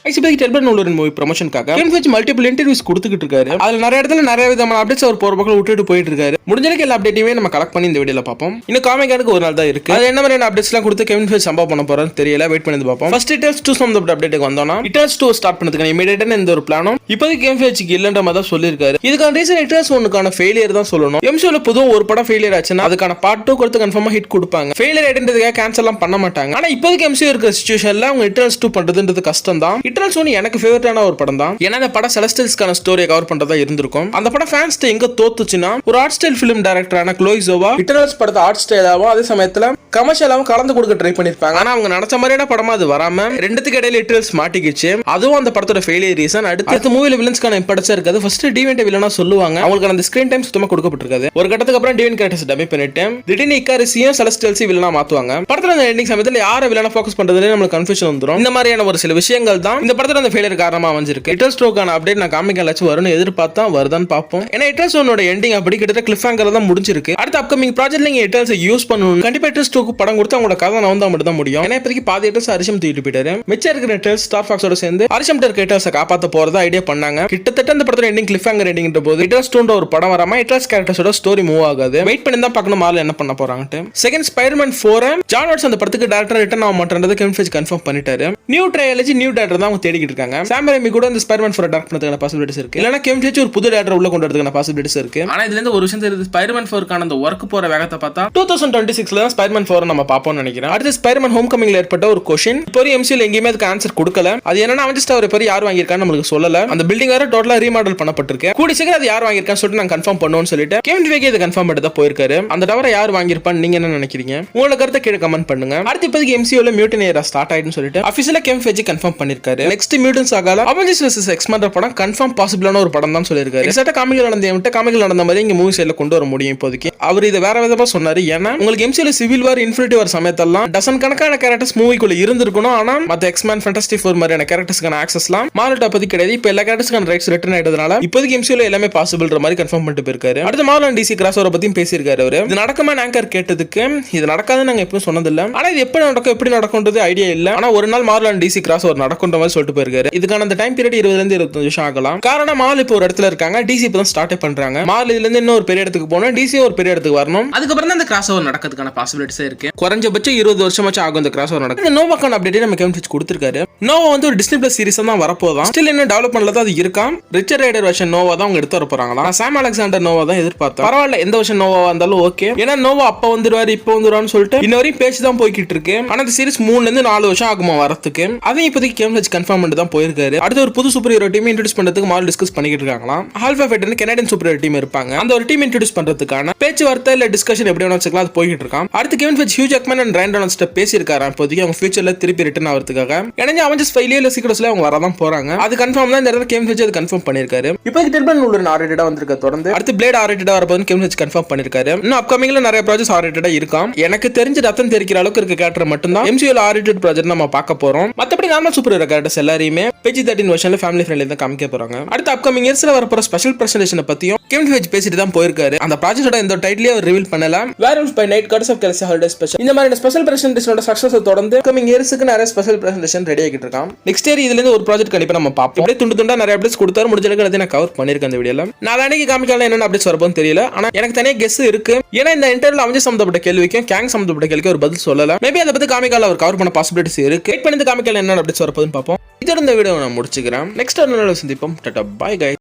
ஐசிபிக்கு டெல்பன் ஒரு movie ப்ரமோஷனுக்காக Kevin ஃபீஜ் multiple interviews கொடுத்துக்கிட்டு இருக்காரு. அதுல நிறைய இடத்துல நிறைய விதமான அப்டேட்ஸ் அவர் போற பக்கம் விட்டுட்டு போயிட்டு இருக்காரு. முடிஞ்சளவுக்கு எல்லா அப்டேட்டையுமே நம்ம கலெக்ட் பண்ணி இந்த வீடியோல பார்ப்போம். இன்னும் காமிக்கானுக்கு ஒரு நாள் தான் இருக்கு. அது என்ன மாதிரியான அப்டேட்ஸ் எல்லாம் கொடுத்து கெவின் ஃபீஜ் சம்பவம் பண்ண போறான்னு தெரியல. வெயிட் பண்ணி பார்ப்போம். ஃபர்ஸ்ட் இட்டர்ஸ் 2 சம்பந்த அப்டேட்டுக்கு வந்தோம்னா இட்டர்ஸ் 2 ஸ்டார்ட் பண்ணதுக்கு இமிடியேட்டா எந்த ஒரு பிளானும் இப்போதைக்கு கெவின் ஃபீஜ்க்கு இல்லன்ற மாதிரி தான் சொல்லியிருக்காரு. இதுக்கான ரீசன் இட்டர்ஸ் 1க்கான ஃபெயிலியர் தான் சொல்லணும். எம்சியூல பொதுவா ஒரு படம் ஃபெயிலியர் ஆச்சுன்னா அதுக்கான பார்ட் 2 கொடுத்து கன்ஃபார்மா ஹிட் கொடுப்பாங்க. ஃபெயிலியர் ஆயிட்டதுக்காக கேன்சல் எல்லாம் பண்ண மாட்டாங்க. ஆனா இப்போதைக்கு எம்சியூ இருக்கிற சிச்சுவேஷன்ல அவங்க இட்டர்ஸ் 2 பண்றதுன்றது கஷ்டம் தான். இட்டர்ஸ் 1 எனக்கு ஃபேவரட்டான ஒரு படம் தான். ஏன்னா அந்த படம் செலஸ்டியல்ஸ்க்கான ஸ்டோரியை கவர் பண்றதா இருந்திருக்கும். அந்த படம் ஃபேன்ஸ் எங்க தோத்துச்சுன்னா ஒரு ஆர்ட் ஸ்டைல் ஃபிலிம் டைரக்டரான க்ளோய் ஜோவா இட்டர்னல்ஸ் படத்தை ஆர்ட் ஸ்டைலாவும் அதே சமயத்துல கமர்ஷியலாவும் கலந்து கொடுக்க ட்ரை பண்ணிருப்பாங்க. ஆனா அவங்க நினைச்ச மாதிரியான படமா அது வராம ரெண்டுத்துக்கு இடையில இட்டர்ஸ் மாட்டிக்கிச்சு. அதுவும் அந்த படத்தோட ஃபெயிலியர் ரீசன். அடுத்த மூவில வில்லன்ஸ்க்கான இம்பார்ட்டன்ஸ் இருக்காது. ஃபர்ஸ்ட் டிவென்ட் வில்லனா சொல்லுவாங்க. அவங்களுக்கு அந்த ஸ்கிரீன் டைம் சுத்தமா கொடுக்கப்பட்டிருக்காது. ஒரு கட்டத்துக்கு அப்புறம் டிவென்ட் கேரக்டர்ஸ் டம்மி பண்ணிட்டு திடீர்னு இக்காரிசியும் செலஸ்டியல்ஸையும் வில்லனா மாத்துவாங்க. படத்துல அந்த எண்டிங் சமயத்துல யார வில்லனா ஃபோக்கஸ் பண்றதுல நமக்கு கன்ஃபியூஷன் வந்துரும். இந்த மாதிரியான ஒரு சில விஷயங்கள் தான் இந்த படத்துல அந்த ஃபெயிலியர் காரணமா அமைஞ்சிருக்கு. இட்டர்ஸ் 2க்கான அப்டேட் நான் காமிக்கலாச்சும் வரும்னு எதிர்பார்த்தா வருதான்னு பார்ப்போம். ஏன்னா இட்டர்ஸ் 1 எண்டிங் அப்படி கிட்ட கிளிஃப் ஹேங்கர்ல தான் முடிஞ்சிருக்கு. அடுத்த அப்கமிங் ப்ராஜெக்ட்ல நீங்க இட்டர்ஸ் யூஸ் பண்ணணும். கண்டிப்பா இட்டர்ஸ் 2க்கு படம் கொடுத்து அவங்களோட கதை நவந்தா மட்டும் தான் முடியும். ஏன்னா இப்போதைக்கு பாதி இட்டர்ஸ் அரிஷம் தூக்கிட்டு போயிட்டாரு. மிச்சம் இருக்கிற இட்டர்ஸ் ஸ்டார் ஃபாக்ஸோட சேர்ந்து அரிஷம் இருக்க இட்டர்ஸை காப்பாற்ற போறதா ஐடியா பண்ணாங்க. கிட்டத்தட்ட அந்த படத்தோட எண்டிங் கிளிஃப் ஹேங்கர் எண்டிங்ன்ற போது இட்டர்ஸ் 2 ஒரு படம் வராம இட்டர்ஸ் கேரக்டர்ஸோட ஸ்டோரி மூவ் ஆகாது. வெயிட் பண்ணி தான் பார்க்கணும் மார்வல் என்ன பண்ண போறாங்கட்டு. செகண்ட் ஸ்பைடர்மேன் 4 ஜான் வாட்ஸ் அந்த படத்துக்கு டைரக்டர் ரிட்டர்ன் ஆக மாட்டேன்றது கெவின் ஃபீஜ் கன்ஃபார்ம் பண்ணிட்டாரு. நியூ ட்ரையாலஜி நியூ டைரக்டர் தான் அவங்க தேடிக்கிட்டு இருக்காங்க. சாம் ரெய்மி கூட இந்த ஸ்பைடர்மேன் 4 டைரக்ட் பண்ணதுக்கான பாசிபிலிட்டிஸ் இருக்கு. இல்லனா கெவின் ஃபீஜ் ஒரு புது டைரக்டர் உள்ள கொண்டு வரதுக்கான பாசிபிலிட்டிஸ் இருக்கு. ஆனா இதுல இருந்து ஒரு விஷயம் தெரியுது. ஸ்பைடர்மேன் 4க்கான அந்த வர்க் போற வேகத்தை பார்த்தா 2026ல தான் ஸ்பைடர்மேன் 4 நம்ம பாப்போம்னு நினைக்கிறேன். அடுத்து ஸ்பைடர்மேன் ஹோம் கமிங்ல ஏற்பட்ட ஒரு क्वेश्चन இப்போ எம்சியூல எங்கேயுமே அதுக்கு ஆன்சர் கொடுக்கல. அது என்னன்னா அவெஞ்சர்ஸ் டவர் பேர் யார் வாங்கியிருக்கான்னு நமக்கு சொல்லல. அந்த பில்டிங் வேற டோட்டலா ரீமாடல் பண்ணப்பட்டிருக்கு. கூடி சீக்கிரம் அது யார் வாங்கியிருக்கான்னு சொல்லிட்டு நான் கன்ஃபார்ம் பண்ணுவோம்னு சொல்லிட்டு கெவின் ஃபீஜ் இதை கன்ஃபார்ம் பண்ணிட்டு தான் போயிருக்காரு. அந்த டவரை யார் வாங்கியிருப்பான்னு நீங்க என்ன நினைக்கிறீங்க? உங்களோட கருத்தை கீழே கமெண்ட் பண்ணுங்க. அடுத்து இப்போதைக்கு எம்சியூல மியூட்டன் ஏரா ஸ்டார்ட் ஆயிடுன்னு சொல்லிட்டு அஃபிஷியலா கெவின் ஃபீஜ் கன்ஃபார்ம் பண்ணிருக்காரு. நெக்ஸ்ட் மியூட்டன்ஸ் ஆகல அவெஞ்சர்ஸ் வெர்சஸ் எக்ஸ்மென் படம் கன்ஃபார்ம் பாசிபிளான ஒரு படம் தான் சொல்லியிருக்காரு. எக்ஸாக்ட்டா காமிகள் நடந்த மாதிரி இங்க மூவி சைடுல கொண்டு வர முடியும். இப்போதைக்கு அவர் இதை வேற விதமா சொன்னாரு. ஏன்னா உங்களுக்கு எம்சியூல சிவில் வார் இன்ஃபினிட்டி வார் சமயத்தெல்லாம் டசன் கணக்கான கேரக்டர்ஸ் மூவிக்குள்ள இருந்திருக்கணும். ஆனா மத்த எக்ஸ்மேன் ஃபேண்டாஸ்டிக் ஃபோர் மாதிரியான கேரக்டர்ஸ்க்கான ஆக்சஸ்லாம் மார்வல் அப்போதைக்கு கிடையாது. இப்போ எல்லா கேரக்டர்ஸ்க்கான ரைட்ஸ் ரிட்டர்ன் ஆயிட்டதுனால இப்போதைக்கு எம்சியூல எல்லாமே பாசிபிள்ன்ற மாதிரி கன்ஃபார்ம் பண்ணிட்டு போயிருக்காரு. அடுத்து மார்வல் அண்ட் டிசி கிராஸ் ஓவரை பத்தியும் பேசியிருக்காரு. அவரு இது நடக்குமா ஆங்கர் கேட்டதுக்கு இது நடக்காதுன்னு நாங்க எப்பவும் சொன்னதில்ல. ஆனா இது எப்படி நடக்கும்ன்றது ஐடியா இல்ல. ஆனா ஒரு நாள் Marvel and DC crossover நடக்கும்ன்ற மாதிரி சொல்லிட்டு போயிருக்காரு. இதுக்கான அந்த டைம் பீரியட் 20 இருந்து 25 வருஷம் ஆகலாம். காரணம் மார்வல் இப்போ ஒரு இடத்துல இருக்காங்க. டிசி இப்போ தான் ஸ்டார்ட் பண்றாங்க. மார்வல் இதுல இருந்து இன்னும் ஒரு பெரிய இடத்துக்கு போகணும். டிசி ஒரு பெரிய இடத்துக்கு வரணும். அதுக்கப்புறம் தான் இந்த கிராஸ் ஓவர் நடக்கிறதுக்கான பாசிபிலிட்டிஸ் இருக்கு. குறைஞ்சபட்சம் 20 வருஷமாச்சும் ஆகும் இந்த கிராஸ் ஓவர் நடக்குது. நோவாக்கான அப்டேட் நம்ம கெவின் ஃபீஜ் கொடுத்திருக்காரு. நோவா வந்து ஒரு டிஸ்னி பிளஸ் சீரிஸ் தான் வரப்போதான். ஸ்டில் இன்னும் டெவலப்மென்ட்ல தான் அது இருக்காம். ரிச்சர்ட் ரைடர் வெர்ஷன் நோவா தான் அவங்க எடுத்து வர போறாங்களா. சாம் அலெக்சாண்டர் நோவா தான் எதிர்பார்த்தேன். பரவாயில்ல எந்த வருஷம் நோவா இருந்தாலும் ஓகே. ஏன்னா நோவா அப்ப வந்துருவாரு இப்ப வந்துருவான்னு சொல்லிட்டு இன்னவரையும் பேச்சு தான் போய்கிட்டு இருக்கு. ஆனா இந்த சீரிஸ் 3 இருந்து 4 வருஷம் ஆகுமா வரதுக்கு. அதையும் இப்போதைக்கு கெவின் ஃபீஜ் கன்ஃபார்ம் பண்ணிட்டு தான் போயிருக்காரு. அடுத்து ஒரு புது சூப்பர் ஹீரோ டீம் இன்ட்ரோடியூஸ் பண்றதுக்கு மார்வல் டிஸ்கஸ் பண்ணிக்கிட்டு இருக்காங்களா. ஆல்பா ஃபைட்டர்னு கனடியன் சூப்பர் ஹீரோ டீம் இருப்பாங்க. அந்த ஒரு டீம் இன்ட்ரோடியூஸ் பண்றதுக்கான பேச்சுவார்த்தை இல்ல டிஸ்கஷன் எப்படி வேணா வச்சுக்கலாம். அது போய்கிட்டு இருக்கான். அடுத்து Kevin Feige Hugh Jackman and Ryan Reynolds பேசியிருக்காரு. இப்போதைக்கு அவங்க ஃபியூச்சர்ல திருப்பி ரிட்டர்ன் ஆகிறதுக்காக. ஏன்னா அவெஞ்சர்ஸ் 5 இல்ல சீக்கிரட்ஸ்ல அவங்க வரதான் போறாங்க. அது கன்ஃபார்ம் தான். இந்த இடத்துல கெவின் ஃபீஜ் அது கன்ஃபார்ம் பண்ணிருக்காரு. இப்போதைக்கு டெல்பன் ஒரு ஆர்ரேட்டடா வந்திருக்க தொடர்ந்து அடுத்து பிளேட் ஆர்ரேட்டடா வரப்போகுதுன்னு கெவின் ஃபீஜ் கன்ஃபார்ம் பண்ணிருக்காரு. இன்னும் அப்கமிங்ல நிறைய ப்ராஜெக்ட்ஸ் ஆர்ரேட்டடா இருக்காம். எனக்கு தெரிஞ்ச ரத்தம் தெரிக்கிற அளவுக்கு இருக்க கேரக்டர் மட்டும் தான் எம்சியூல ஆர்ரேட்டட் ப்ராஜெக்ட் நம்ம பார்க்க போறோம். மத்தபடி நார்மல் சூப்பர் ஹீரோ கேரக்டர்ஸ் எல்லாரையுமே PG-13 வெர்ஷன்ல ஃபேமிலி ஃப்ரெண்ட்லி தான் காமிக்க போறாங்க. அடுத்து அப்கமிங் இயர்ஸ்ல வரப்போற ஸ்பெஷல் பிரசன்டேஷனை பத்தியும் கெவின் ஃபீஜ் பேசிட்டு தான் போயிருக்காரு. அந்த ப்ராஜெக்ட்டோட இந்த டைட்டிலே அவர் ரிவீல் பண்ணல. Werewolf by Night Guardians of Galaxy Holiday Special இந்த மாதிரி ஸ்பெஷல் பிரசன்டேஷனோட சக்சஸ் தொடர்ந்து அப்கமிங் இயர்ஸ்க்கு நிறைய ஸ்பெஷல் பிரசன்டேஷன் ரெடி ஆகிட்டு இருக்கான். நெக்ஸ்ட் இயர் இதுல இருந்து ஒரு ப்ராஜெக்ட் கண்டிப்பா நம்ம பார்ப்போம். அப்படியே துண்டு துண்டா நிறைய அப்டேட்ஸ் கொடுத்தாரு. முடிஞ்ச அளவுக்கு நான் கவர் பண்ணிருக்கேன் இந்த வீடியோல. நான் அன்னைக்கு காமிக்கல என்னென்ன அப்டேட்ஸ் வரப்போன்னு தெரியல. ஆனா எனக்கு தனியா கெஸ் இருக்கு. ஏன்னா இந்த இன்டர்வியூல அவெஞ்சர்ஸ் சம்பந்தப்பட்ட கேள்விக்கும் கேங் சம்பந்தப்பட்ட கேள்விக்கு ஒரு பதில் சொல்லல. மேபி அதை பத்தி காமிக்கல அவர் கவர் பண்ண பாசிபிலிட்டிஸ் இருக்கு. வெயிட் பண்ணி காமிக்கல என்ன அப்டேட்ஸ் வரப்போன்னு பார்ப்போம். இதோட இந்த வீடியோ நான் முடிச்சுக்கிறேன். நெக்ஸ்ட் ஒரு நாள் சந்திப்போம். Tata bye guys.